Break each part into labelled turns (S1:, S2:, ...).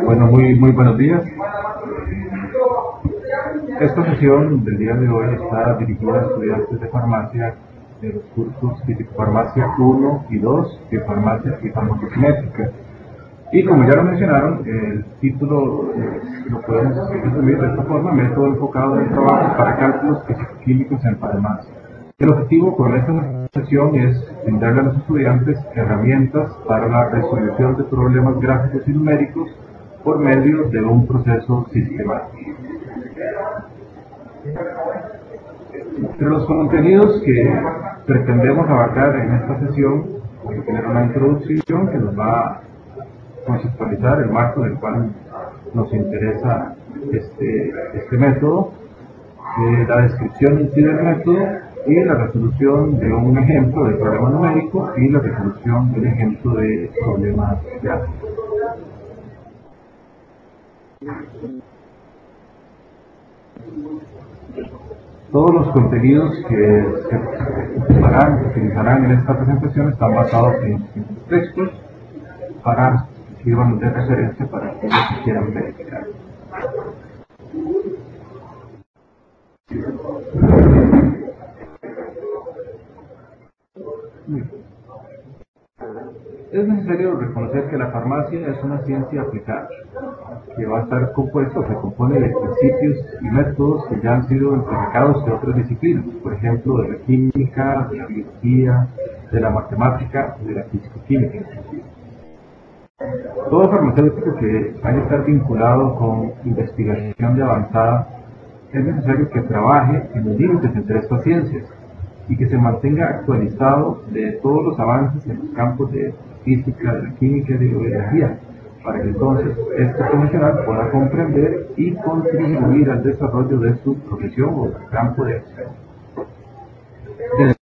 S1: Bueno, muy buenos días. Esta sesión del día de hoy está dirigida a estudiantes de farmacia de los cursos Físico-Farmacia 1 y 2 de Farmacia y Farmacocinética. Y como ya lo mencionaron, el título lo podemos resumir de esta forma: método enfocado en el trabajo para cálculos físico-químicos en farmacia. El objetivo con esta sesión es brindarle a los estudiantes herramientas para la resolución de problemas gráficos y numéricos por medio de un proceso sistemático. Entre los contenidos que pretendemos abarcar en esta sesión, vamos a tener una introducción que nos va a conceptualizar el marco del cual nos interesa este método, la descripción en sí del método y la resolución de un ejemplo de problema numérico y la resolución del ejemplo de problemas gráficos. Todos los contenidos que se utilizarán en esta presentación están basados en textos para que sirvan de referencia para aquellos que quieran verificar. Es necesario reconocer que la farmacia es una ciencia aplicada, que va a estar compuesta o se compone de principios y métodos que ya han sido empiricados de otras disciplinas, por ejemplo, de la química, de la biología, de la matemática, de la físico-química inclusive. Todo farmacéutico que vaya a estar vinculado con investigación de avanzada es necesario que trabaje en los límites entre estas ciencias y que se mantenga actualizado de todos los avances en los campos de física, de la química y de la biología, para que entonces este profesional pueda comprender y contribuir al desarrollo de su profesión o del campo de acción.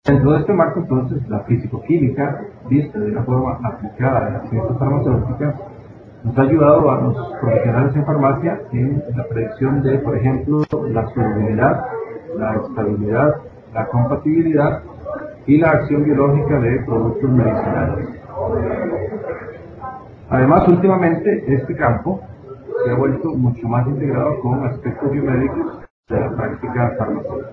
S1: Dentro de este marco, entonces, la físico-química, vista de una forma aplicada a las ciencias farmacéuticas, nos ha ayudado a los profesionales en farmacia en la predicción de, por ejemplo, la solubilidad, la estabilidad, la compatibilidad y la acción biológica de productos medicinales. Además, últimamente, este campo se ha vuelto mucho más integrado con aspectos biomédicos de la práctica farmacéutica.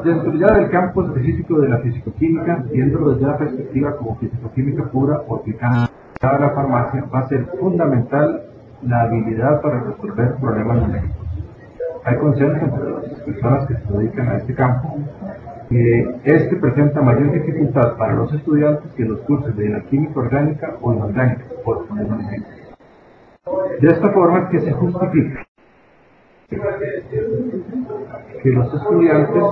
S1: Dentro ya del campo específico de la fisicoquímica, viéndolo desde la perspectiva como fisicoquímica pura o aplicada a la farmacia, va a ser fundamental la habilidad para resolver problemas numéricos. Hay consenso entre las personas que se dedican a este campo que este presenta mayor dificultad para los estudiantes que los cursos de la química orgánica o inorgánica, por poner un ejemplo. De esta forma es que se justifica que los estudiantes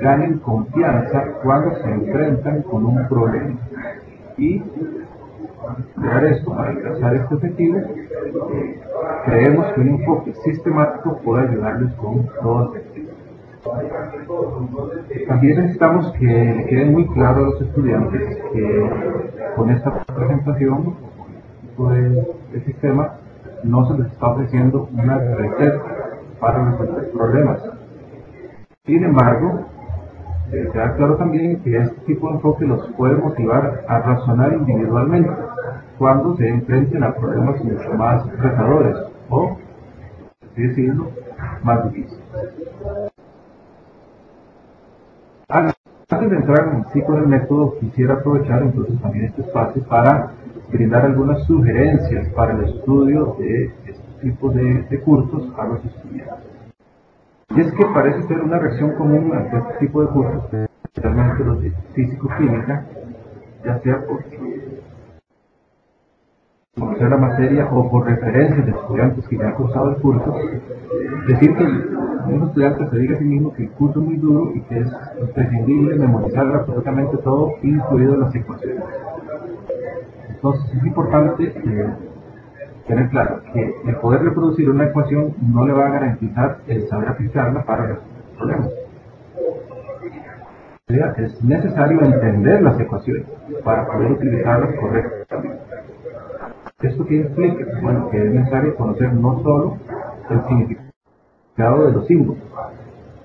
S1: ganen confianza cuando se enfrentan con un problema y lograr esto, para alcanzar este objetivo, creemos que un enfoque sistemático puede ayudarles con todo esto. También necesitamos que le quede muy claro a los estudiantes que con esta presentación de sistema no se les está ofreciendo una receta para resolver problemas. Sin embargo, queda claro también que este tipo de enfoque los puede motivar a razonar individualmente cuando se enfrenten a problemas mucho más retadores o, así decirlo, más difíciles. Antes de entrar en sí con el método, quisiera aprovechar entonces también este espacio para brindar algunas sugerencias para el estudio de este tipo de cursos a los estudiantes. Y es que parece ser una reacción común ante este tipo de cursos, especialmente los de físico-química, ya sea por conocer la materia o por referencias de estudiantes que ya han cursado el curso, decir que un estudiante se diga a sí mismo que el curso es muy duro y que es imprescindible memorizar absolutamente todo, incluido las ecuaciones. Entonces es importante tener claro que el poder reproducir una ecuación no le va a garantizar el saber aplicarla para resolver problemas. Es necesario entender las ecuaciones para poder utilizarlas correctamente. ¿Esto qué implica? Bueno, que es necesario conocer no solo el significado de los símbolos,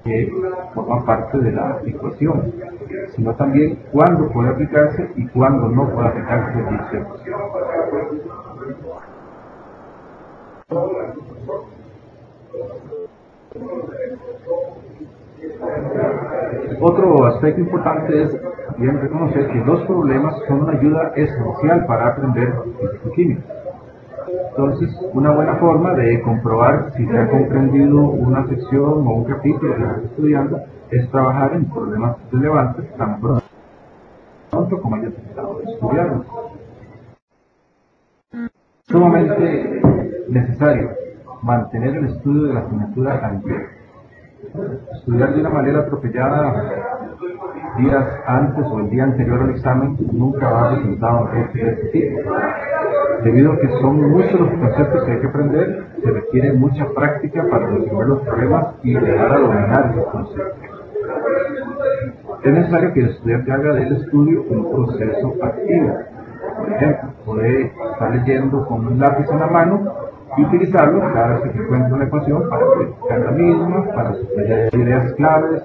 S1: que forman parte de la ecuación, sino también cuándo puede aplicarse y cuándo no puede aplicarse dicha ecuación. Otro aspecto importante es bien reconocer que los problemas son una ayuda esencial para aprender físico-química. Entonces, una buena forma de comprobar si se ha comprendido una sección o un capítulo que estás estudiando es trabajar en problemas relevantes tan pronto como hayas estado estudiando. Es sumamente necesario mantener el estudio de la asignatura al día. Estudiar de una manera atropellada días antes o el día anterior al examen nunca va a resultar de este tipo. Debido a que son muchos los conceptos que hay que aprender, se requiere mucha práctica para resolver los problemas y llegar a dominar esos conceptos. Es necesario que el estudiante haga del estudio un proceso activo. Por ejemplo, puede estar leyendo con un lápiz en la mano y utilizarlo cada vez que se encuentra una ecuación para verificar la misma, para subrayar ideas claves,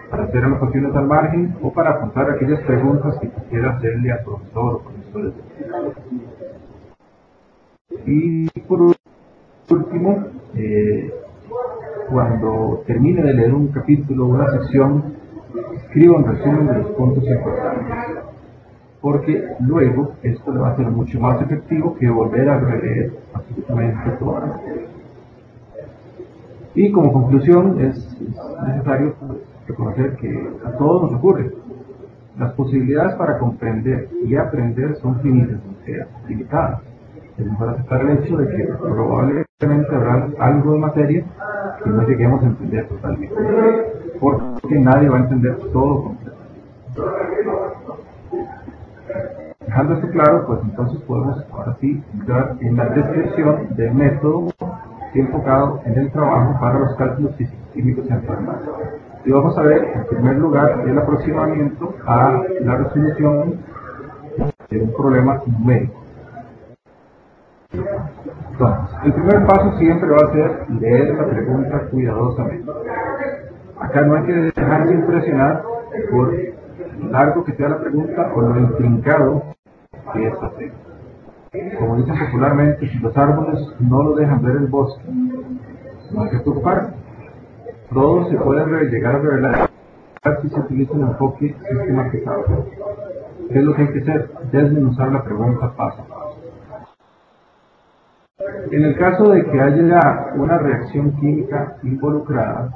S1: para hacer anotaciones al margen o para apuntar aquellas preguntas que quisiera hacerle al profesor o profesores. Y por último, cuando termine de leer un capítulo o una sección, escriba un resumen de los puntos importantes, porque luego esto le va a ser mucho más efectivo que volver a releer absolutamente toda la materia. Y como conclusión, es necesario reconocer que a todos nos ocurre. Las posibilidades para comprender y aprender son finitas, o sea, limitadas. Es mejor aceptar el hecho de que probablemente habrá algo de materia que no lleguemos a entender totalmente, porque nadie va a entender todo completamente. Dejando esto claro, pues entonces podemos ahora sí entrar en la descripción del método enfocado en el trabajo para los cálculos físico-químicos en farmacia. Y vamos a ver, en primer lugar, el aproximamiento a la resolución de un problema numérico. Entonces, el primer paso siempre va a ser leer la pregunta cuidadosamente. Acá no hay que dejarse impresionar por lo largo que sea la pregunta o lo intrincado que esta sea. Como dicen popularmente, si los árboles no lo dejan ver el bosque, no hay que preocuparse. Todo se puede llegar a revelar si se utiliza un enfoque sistematizado. ¿Qué es lo que hay que hacer? Desmenuzar la pregunta paso a paso. En el caso de que haya una reacción química involucrada,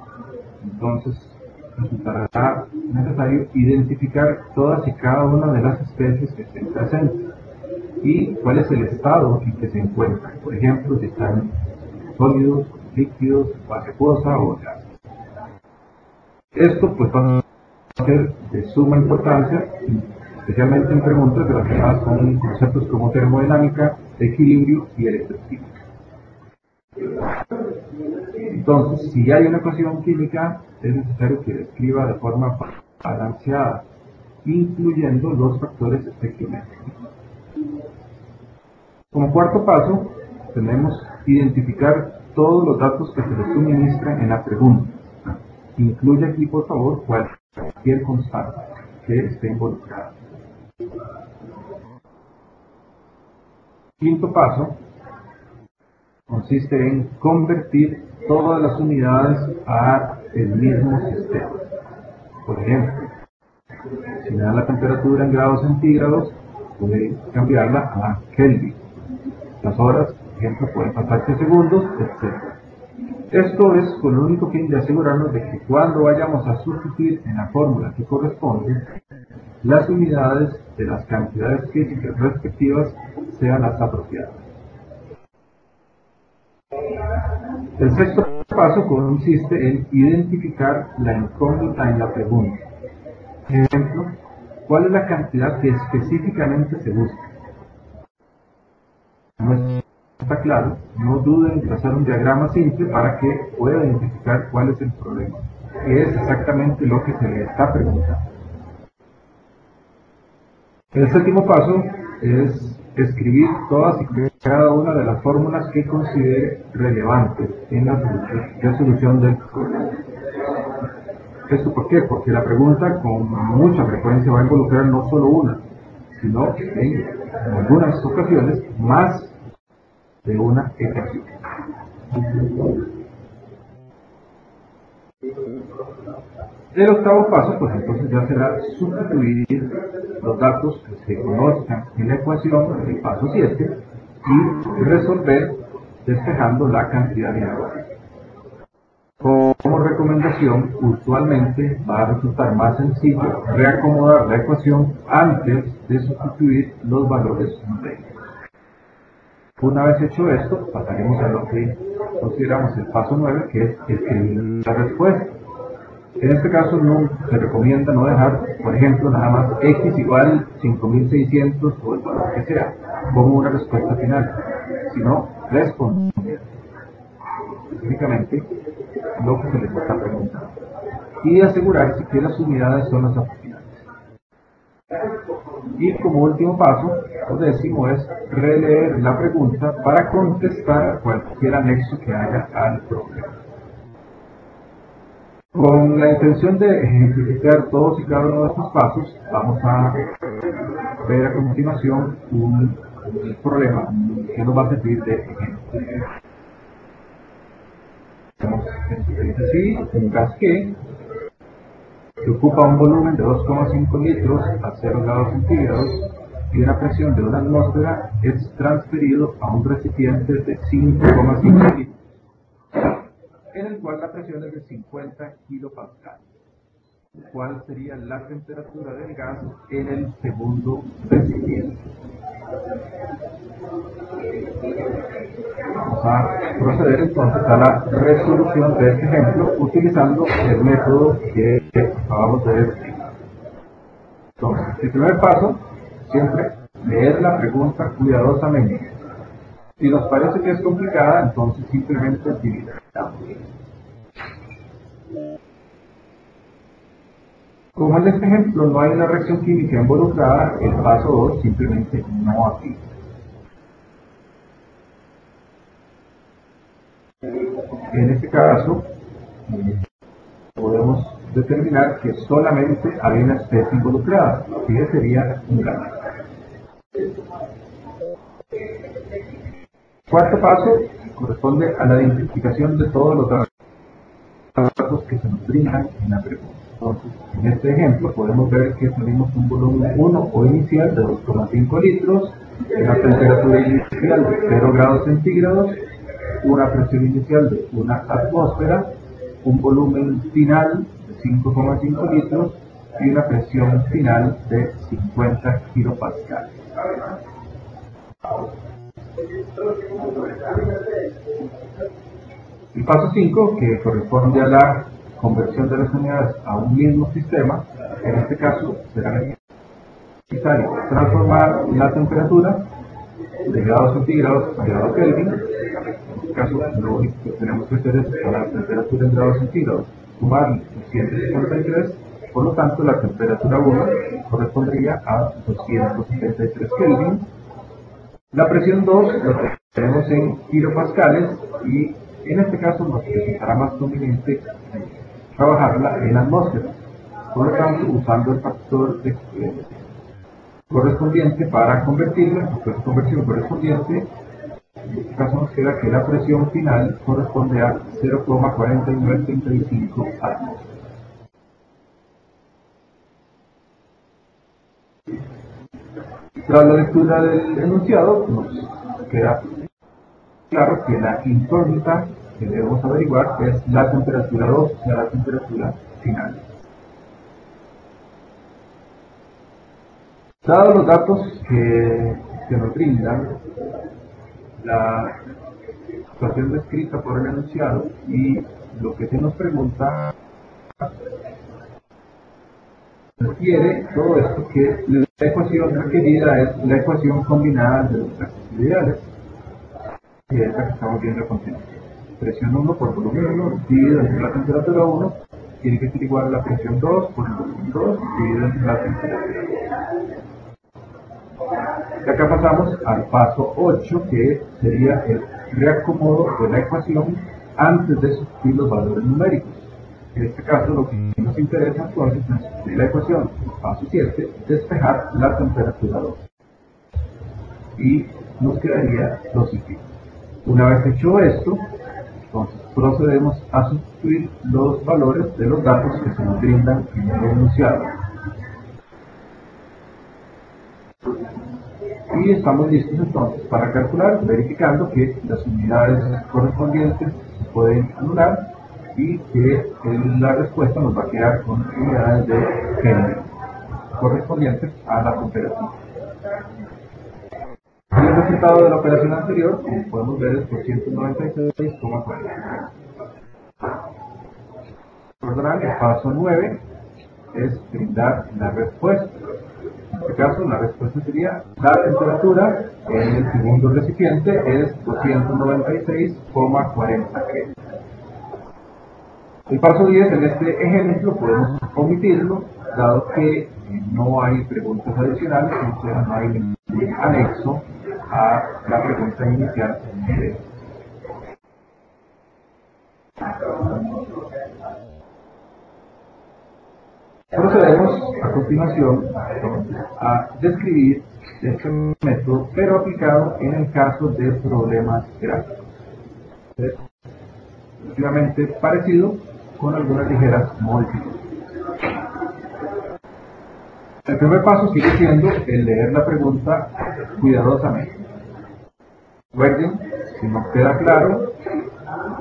S1: entonces resultará necesario identificar todas y cada una de las especies que estén presentes y cuál es el estado en que se encuentran. Por ejemplo, si están sólidos, líquidos, fase acuosa o gas. Esto pues va a ser de suma importancia, especialmente en preguntas relacionadas con conceptos como termodinámica, equilibrio y electroquímica. Entonces, si hay una ecuación química, es necesario que la escriba de forma balanceada, incluyendo los factores estequiométricos. Como cuarto paso, tenemos identificar todos los datos que se les suministran en la pregunta. Incluye aquí, por favor, cualquier constante que esté involucrada. Quinto paso consiste en convertir todas las unidades a el mismo sistema. Por ejemplo, si me dan la temperatura en grados centígrados, puede cambiarla a Kelvin. Las horas, por ejemplo, pueden pasarse segundos, etc. Esto es con el único fin de asegurarnos de que cuando vayamos a sustituir en la fórmula que corresponde, las unidades de las cantidades físicas respectivas sean las apropiadas. El sexto paso consiste en identificar la incógnita en la pregunta. Por ejemplo, ¿cuál es la cantidad que específicamente se busca? No está claro, no duden en trazar un diagrama simple para que pueda identificar cuál es el problema, que es exactamente lo que se le está preguntando. El séptimo paso es escribir todas y cada una de las fórmulas que considere relevantes en la resolución del problema. ¿Esto por qué? Porque la pregunta con mucha frecuencia va a involucrar no solo una, sino en algunas ocasiones más de una ecuación. El octavo paso, pues entonces ya será sustituir los datos que se conozcan en la ecuación, el paso 7, y resolver despejando la cantidad de agua. Como recomendación, usualmente va a resultar más sencillo reacomodar la ecuación antes de sustituir los valores numéricos. Una vez hecho esto, pasaremos a lo que consideramos el paso 9, que es escribir la respuesta. En este caso no se recomienda no dejar, por ejemplo, nada más x igual 5600 o el valor que sea, como una respuesta final, sino responder específicamente lo que se les está preguntando y asegurarse que las unidades son las apropiadas. Y como último paso, o décimo, es releer la pregunta para contestar cualquier anexo que haya al problema. Con la intención de ejemplificar todos y cada uno de estos pasos, vamos a ver a continuación un problema que nos va a servir de ejemplo. Dice así: un gas que ocupa un volumen de 2,5 litros a 0 grados centígrados y una presión de 1 atmósfera es transferido a un recipiente de 5,5 litros, en el cual la presión es de 50 kilopascales. ¿Cuál sería la temperatura del gas en el segundo recipiente? Vamos a proceder entonces a la resolución de este ejemplo utilizando el método que acabamos de ver. Entonces, el primer paso, siempre leer la pregunta cuidadosamente. Si nos parece que es complicada, entonces simplemente dividamos. Como en este ejemplo no hay una reacción química involucrada, el paso 2 simplemente no aplica. En este caso, podemos determinar que solamente hay una especie involucrada, que sería un gas. Cuarto paso corresponde a la identificación de todos los datos que se nos brindan en la pregunta. Entonces, en este ejemplo podemos ver que tenemos un volumen 1 o inicial de 2,5 litros, una temperatura inicial de 0 grados centígrados, una presión inicial de 1 atmósfera, un volumen final de 5,5 litros y una presión final de 50 kilopascales. El paso 5, que corresponde a la conversión de las unidades a un mismo sistema, en este caso será necesario transformar la temperatura de grados centígrados a grados Kelvin. En este caso, lo único que tenemos que hacer es a la temperatura en grados centígrados sumar 153, por lo tanto la temperatura 1 correspondería a 273 Kelvin. La presión 2 lo tenemos en kilopascales y en este caso nos resultará más conveniente trabajarla en atmósferas, por lo tanto usando el factor correspondiente para convertirla, el factor de conversión correspondiente. En este caso nos queda que la presión final corresponde a 0,4935 atmósferas. Tras la lectura del enunciado, nos queda claro que la incógnita que debemos averiguar es la temperatura 2, o sea, la temperatura final. Dados los datos que nos brindan, la situación descrita por el enunciado y lo que se nos pregunta, requiere todo esto que la ecuación requerida es la ecuación combinada de los gases ideales, que es la que estamos viendo a continuación. Presión 1 por volumen 1 dividido entre la temperatura 1 tiene que ser igual a la presión 2 por el volumen 2 dividido entre la temperatura 2. Y acá pasamos al paso 8, que sería el reacomodo de la ecuación antes de sustituir los valores numéricos. En este caso lo que nos interesa entonces es de la ecuación, paso 7, despejar la temperatura 2. Y nos quedaría lo siguiente. Una vez hecho esto, Entonces procedemos a sustituir los valores de los datos que se nos brindan en el enunciado. Y estamos listos entonces para calcular, verificando que las unidades correspondientes se pueden anular y que la respuesta nos va a quedar con unidades de género correspondientes a la operación. El resultado de la operación anterior, como podemos ver, es 296,40. Recordarán, el paso 9 es brindar la respuesta. En este caso, la respuesta sería: la temperatura en el segundo recipiente es 296,40 Kelvin. El paso 10, en este ejemplo, podemos omitirlo, dado que no hay preguntas adicionales, entonces no hay ningún anexo a la pregunta inicial. Procedemos a continuación a describir este método, pero aplicado en el caso de problemas gráficos. Es relativamente parecido, con algunas ligeras modificaciones. El primer paso sigue siendo el leer la pregunta cuidadosamente. Recuerden, si nos queda claro,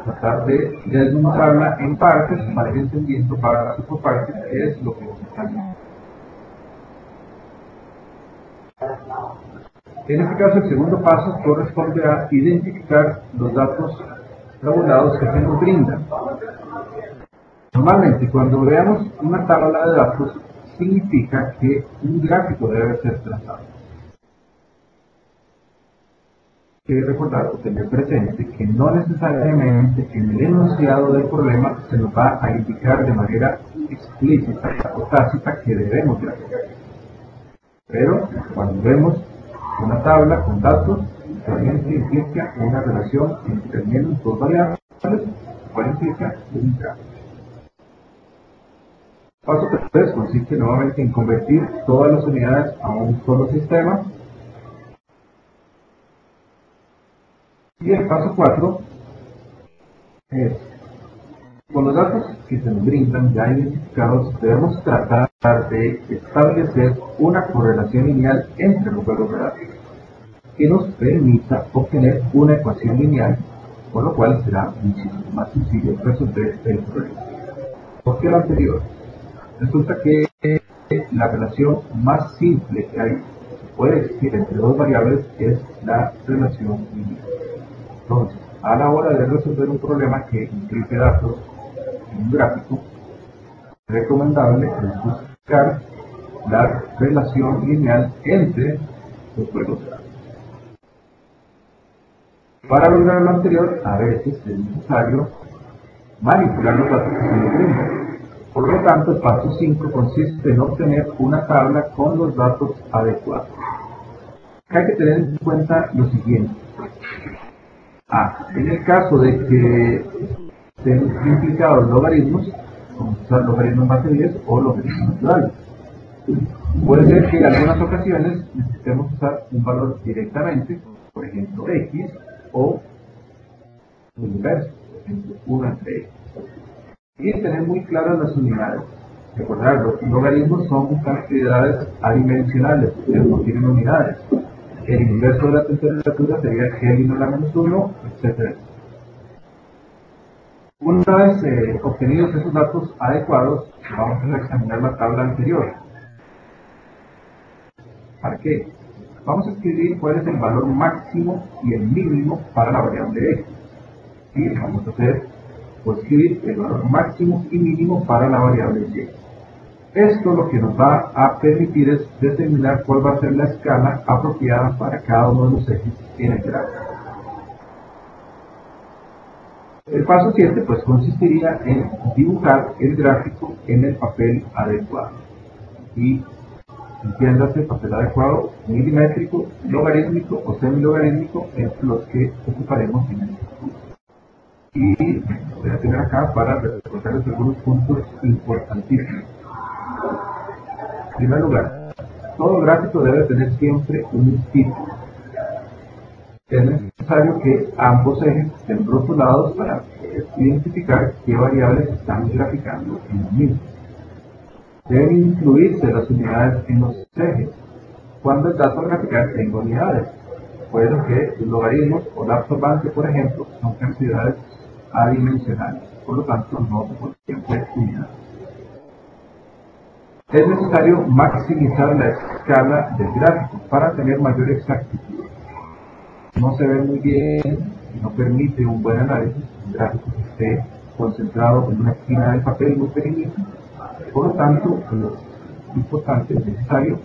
S1: tratar de desmontarla en partes para ir entendiendo parte por parte qué es lo que nos está diciendo. En este caso, el segundo paso corresponde a identificar los datos tabulados que se nos brindan. Normalmente, cuando veamos una tabla de datos, significa que un gráfico debe ser trazado. Hay que recordar o tener presente que no necesariamente en el enunciado del problema se nos va a indicar de manera explícita o tácita que debemos graficar. Pero cuando vemos una tabla con datos, realmente implica una relación entre al menos dos variables, cual implica un gráfico. Paso 3 consiste nuevamente en convertir todas las unidades a un solo sistema. Y el paso 4 es, con los datos que se nos brindan ya identificados, debemos tratar de establecer una correlación lineal entre los valores de datos que nos permita obtener una ecuación lineal, por lo cual será muchísimo más sencillo resolver el problema. ¿Por qué lo anterior? Resulta que la relación más simple que hay, que puede existir entre dos variables, es la relación lineal. Entonces, a la hora de resolver un problema que implique datos en un gráfico, es recomendable buscar la relación lineal entre los juegos de datos. Para lograr lo anterior, a veces es necesario manipular los datos que se nos brindan. Por lo tanto, el paso 5 consiste en obtener una tabla con los datos adecuados. Hay que tener en cuenta lo siguiente. En el caso de que estén implicados logaritmos, vamos a usar logaritmos base 10 o logaritmos naturales. Puede ser que en algunas ocasiones necesitemos usar un valor directamente, por ejemplo x, o el inverso, por ejemplo 1 entre x. Y tener muy claras las unidades. Recordar, los logaritmos son cantidades adimensionales, pero no tienen unidades. El inverso de la temperatura sería Kelvin a la menos 1, etc. Una vez obtenidos esos datos adecuados, vamos a examinar la tabla anterior. ¿Para qué? Vamos a escribir cuál es el valor máximo y el mínimo para la variable x. Y vamos a escribir el valor máximo y mínimo para la variable y. Esto lo que nos va a permitir es determinar cuál va a ser la escala apropiada para cada uno de los ejes en el gráfico. El paso 7 pues consistiría en dibujar el gráfico en el papel adecuado. Y entiéndase, papel adecuado milimétrico, logarítmico o semilogarítmico, entre los que ocuparemos en este curso. Y voy a tener acá para recordarles algunos puntos importantísimos. En primer lugar, todo gráfico debe tener siempre un título. Es necesario que ambos ejes estén rotulados para es identificar qué variables están graficando en el mismo. Deben incluirse las unidades en los ejes. Cuando el dato a graficar tenga unidades, puede que los logaritmos o la absorbante, por ejemplo, son cantidades adimensionales, por lo tanto no se podrían ser unidades. Es necesario maximizar la escala del gráfico para tener mayor exactitud. No se ve muy bien y no permite un buen análisis, un gráfico que esté concentrado en una esquina del papel muy pequeñito. Por lo tanto, es importante, es necesario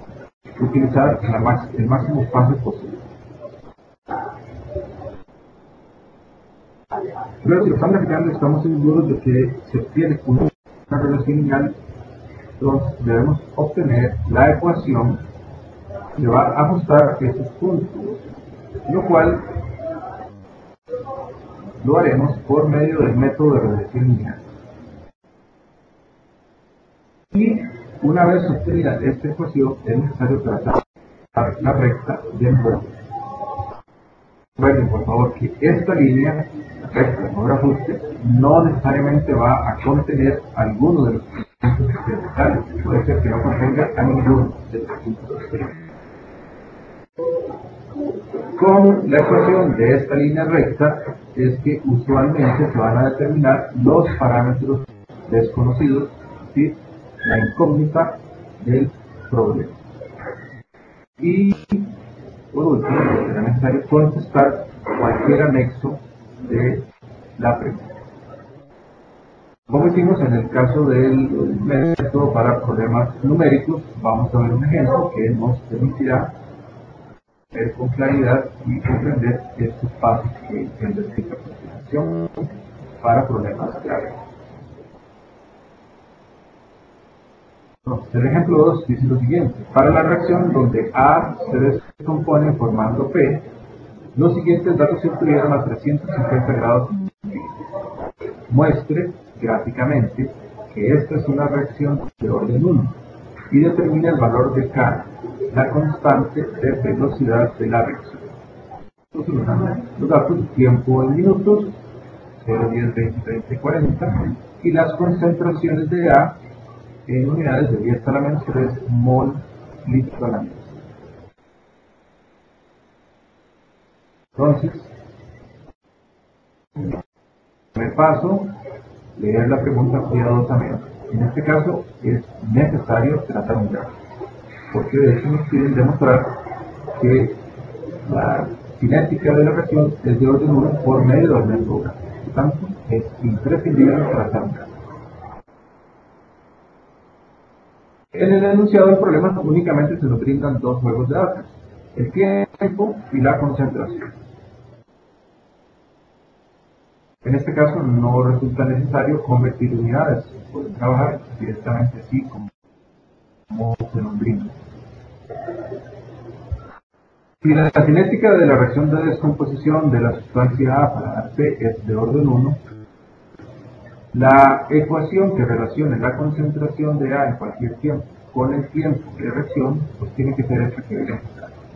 S1: utilizar el máximo espacio posible. Luego, si lo están graficando, estamos seguros de que se obtiene una relación lineal. Entonces, debemos obtener la ecuación que va a ajustar esos puntos, lo cual lo haremos por medio del método de regresión lineal. Y una vez obtenida esta ecuación, es necesario trazar la recta del borde. Recuerden, por favor, que esta línea recta por ajuste no necesariamente va a contener alguno de los puntos verticales. Puede ser que no contenga a ninguno de los puntos verticales. Con la ecuación de esta línea recta es que usualmente se van a determinar los parámetros desconocidos, es decir, la incógnita del problema. Y por último, será necesario contestar cualquier anexo de la pregunta. Como hicimos en el caso del método para problemas numéricos, vamos a ver un ejemplo que nos permitirá ver con claridad y comprender estos pasos que explica la aplicación para problemas claves. Entonces, el ejemplo 2 dice lo siguiente: para la reacción donde A se descompone formando P, los siguientes datos se obtuvieron a 350 grados. Muestre gráficamente que esta es una reacción de orden 1 y determina el valor de K, la constante de velocidad de la reacción. Los datos de tiempo en minutos, 0, 10, 20, 30 y 40, y las concentraciones de A en unidades de 10 a la menos 3 mol litro a la menos. Entonces, me paso leer la pregunta cuidadosamente. En este caso es necesario trazar un gráfico, porque de hecho nos quieren demostrar que la cinética de la reacción es de orden 1 por medio del método gráfico. Por lo tanto, es imprescindible trazar un gráfico. En el enunciado del problema únicamente se nos brindan dos juegos de datos: el tiempo y la concentración. En este caso no resulta necesario convertir unidades, pueden trabajar directamente así como se nos brinda. Si la cinética de la reacción de descomposición de la sustancia A para dar P es de orden 1, la ecuación que relacione la concentración de A en cualquier tiempo con el tiempo de reacción, pues tiene que ser esta que veremos.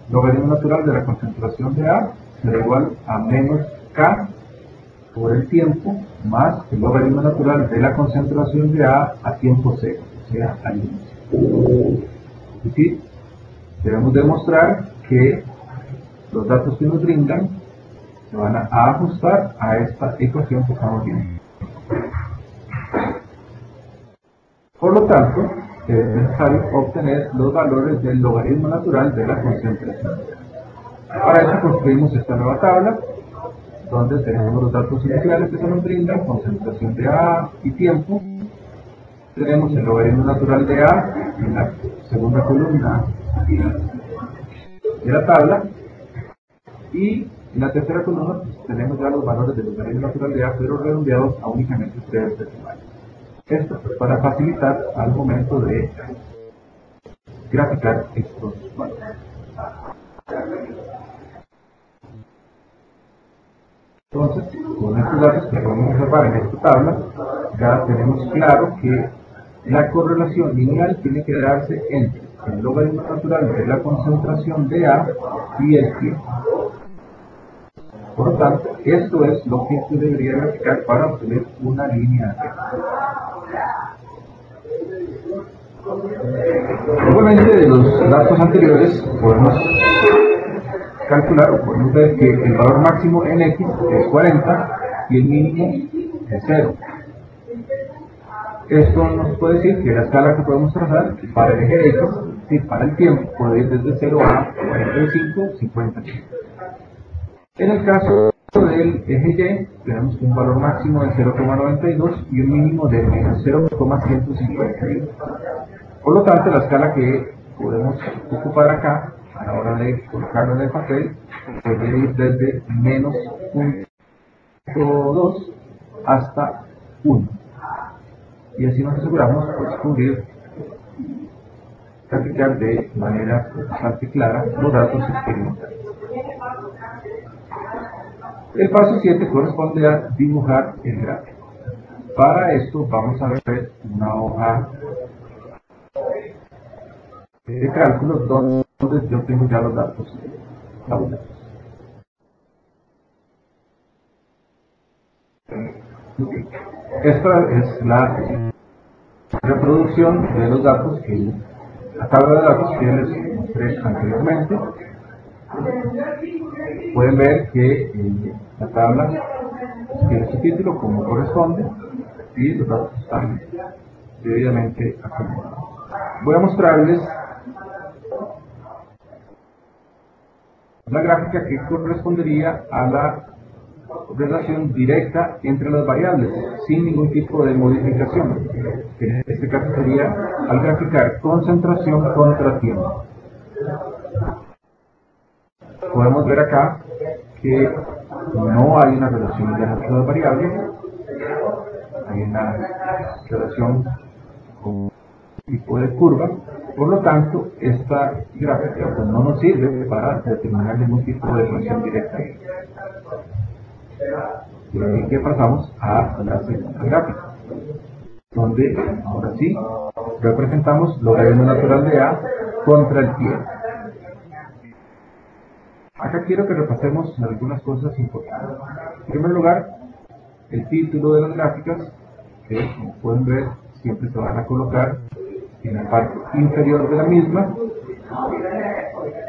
S1: El logaritmo natural de la concentración de A será igual a menos K por el tiempo más el logaritmo natural de la concentración de A tiempo cero, o sea, al inicio. Es decir, debemos demostrar que los datos que nos brindan se van a ajustar a esta ecuación que estamos viendo. Por lo tanto, es necesario obtener los valores del logaritmo natural de la concentración. Para eso construimos esta nueva tabla, donde tenemos los datos iniciales que se nos brindan, concentración de A y tiempo. Tenemos el logaritmo natural de A en la segunda columna de la tabla, y en la tercera columna pues, tenemos ya los valores del logaritmo natural de A, pero redondeados a únicamente 3 decimales. Esto pues, para facilitar al momento de graficar estos valores. Entonces, con estos datos que podemos observar en esta tabla, ya tenemos claro que la correlación lineal tiene que darse entre el logaritmo natural de la concentración de A y el tiempo. Por lo tanto, esto es lo que tú deberías graficar para obtener una línea recta. Igualmente, de los datos anteriores podemos calcular o podemos ver que el valor máximo en X es 40 y el mínimo es 0. Esto nos puede decir que la escala que podemos trazar para el eje X, sí, para el tiempo, puede ir desde 0 a 45, 50. En el caso del eje Y, tenemos un valor máximo de 0,92 y un mínimo de menos 0,151. Por lo tanto, la escala que podemos ocupar acá, a la hora de colocarlo en el papel, puede ir desde menos 0,2 hasta 1. Y así nos aseguramos de cubrir, graficar de manera bastante clara los datos experimentales. El paso 7 corresponde a dibujar el gráfico. Para esto vamos a ver una hoja de cálculos donde yo tengo ya los datos tabulados. Esta es la reproducción de los datos la tabla de datos que les mostré anteriormente. Pueden ver que la tabla tiene su título como corresponde y los datos están debidamente acomodados. Voy a mostrarles la gráfica que correspondería a la relación directa entre las variables, sin ningún tipo de modificación. En este caso sería al graficar concentración contra tiempo. Podemos ver acá que no hay una relación entre las variables, hay una relación con tipo de curva. Por lo tanto, esta gráfica pues, no nos sirve para determinar ningún tipo de relación directa. Y que pasamos a la segunda gráfica, donde ahora sí representamos logaritmo natural de A contra el tiempo. Acá quiero que repasemos algunas cosas importantes. En primer lugar, el título de las gráficas, que como pueden ver siempre se van a colocar en la parte inferior de la misma.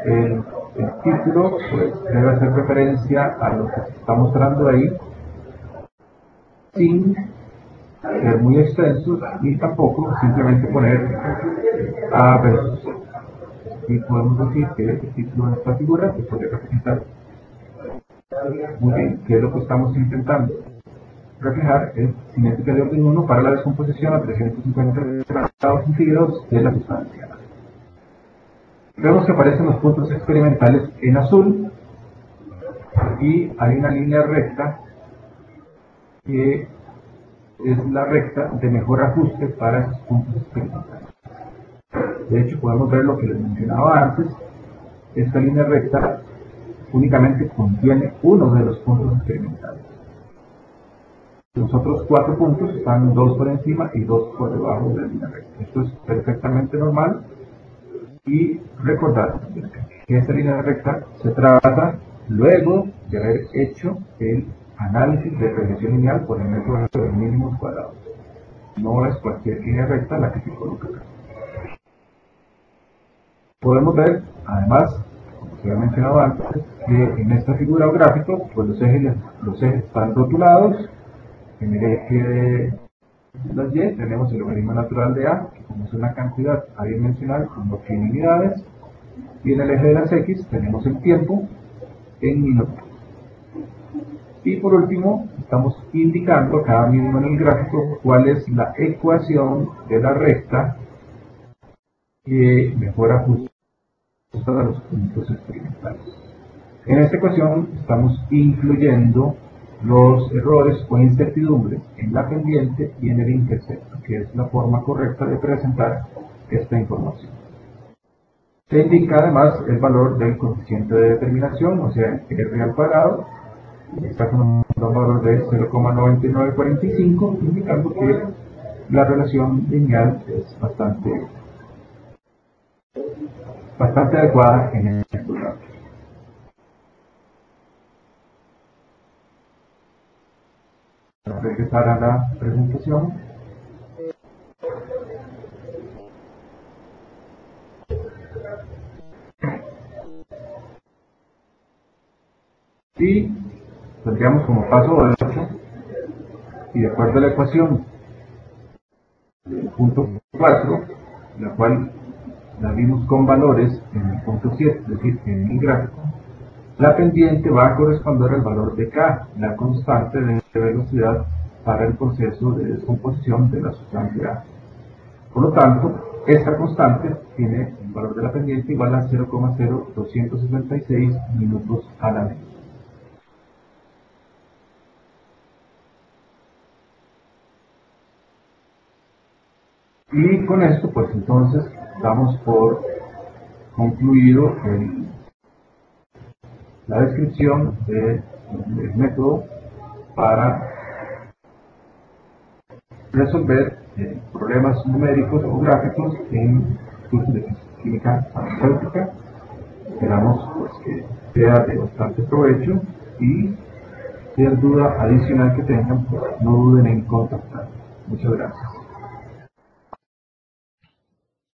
S1: El título pues, debe hacer referencia a lo que se está mostrando ahí, sin ser muy extensos y tampoco simplemente poner A versus C. Y podemos decir que el título de esta figura se puede representar muy bien, que es lo que estamos intentando reflejar es cinética de orden 1 para la descomposición a 350 grados centígrados de la sustancia. Vemos que aparecen los puntos experimentales en azul y hay una línea recta que es la recta de mejor ajuste para esos puntos experimentales. De hecho, podemos ver lo que les mencionaba antes. Esta línea recta únicamente contiene uno de los puntos experimentales. Los otros 4 puntos están 2 por encima y 2 por debajo de la línea recta. Esto es perfectamente normal. Y recordar que esta línea recta se trata luego de haber hecho el análisis de regresión lineal por el método de mínimos cuadrados. No es cualquier línea recta la que se coloca acá. Podemos ver, además, como se había mencionado antes, que en esta figura o gráfico, pues los ejes están rotulados. En el eje de las Y tenemos el logaritmo natural de A, que como es una cantidad adimensional, no tiene unidades. Y en el eje de las X tenemos el tiempo en minutos. Y por último, estamos indicando acá mismo en el gráfico cuál es la ecuación de la recta que mejor ajusta a los puntos experimentales. En esta ecuación estamos incluyendo los errores o incertidumbres en la pendiente y en el intercepto, que es la forma correcta de presentar esta información. Se indica además el valor del coeficiente de determinación, o sea, R al cuadrado. Está con un valor de 0,9945, indicando que la relación lineal es bastante adecuada en este lugar. regresar a la presentación. Y tendríamos como paso 8, y de acuerdo a la ecuación punto 4, la cual la vimos con valores en el punto 7, es decir, en el gráfico, la pendiente va a corresponder al valor de K, la constante de velocidad para el proceso de descomposición de la sustancia A. Por lo tanto, esta constante tiene el valor de la pendiente igual a 0,0266 minutos a la vez. Y con esto, pues entonces, damos por concluido la descripción del método para resolver problemas numéricos o gráficos en cursos de química farmacéutica. Esperamos pues, que sea de bastante provecho, y cualquier duda adicional que tengan, pues, no duden en contactar. Muchas gracias.